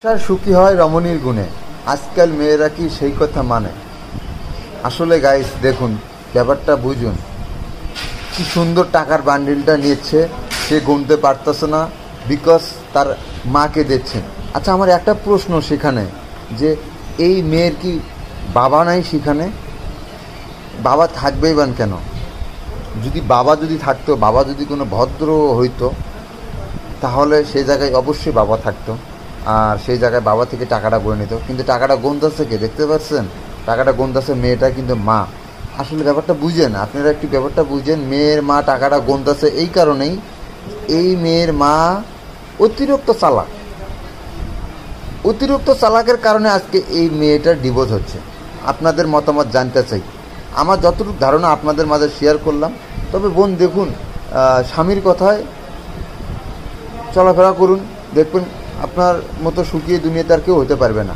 সংসার সুখী হয় রমণীর গুণে। আজকাল মেয়েরা কি সেই কথা মানে? আসলে গাইস দেখুন, ব্যাপারটা বুঝুন। কি সুন্দর টাকার বান্ডিলটা নিচ্ছে, সে গুনতে পারতেছে না, বিকজ তার মাকে দিচ্ছেন। আচ্ছা, আমার একটা প্রশ্ন সেখানে, যে এই মেয়ের কি বাবা নাই সেখানে? বাবা থাকবেই বান কেন? যদি থাকতো, বাবা যদি কোনো ভদ্র হইতো, তাহলে সেই জায়গায় অবশ্যই বাবা থাকতো, আর সেই জায়গায় বাবা থেকে টাকাটা গুনে নিত। কিন্তু টাকাটা গুনতেছে কে, দেখতে পাচ্ছেন? টাকাটা গুনতেছে মেয়েটা, কিন্তু মা। আসলে ব্যাপারটা বুঝেন, আপনারা একটু ব্যাপারটা বুঝেন। মেয়ের মা টাকাটা গুনতেছে এই কারণেই, এই মেয়ের মা অতিরিক্ত চালাক। অতিরিক্ত চালাকের কারণে আজকে এই মেয়েটার ডিভোর্স হচ্ছে। আপনাদের মতামত জানতে চাই। আমার যতটুকু ধারণা আপনাদের মাঝে শেয়ার করলাম। তবে বোন দেখুন, স্বামীর কথায় চলাফেরা করুন, দেখবেন আপনার মতো সুখী দুনিয়াতে আর কেউ হতে পারবে না।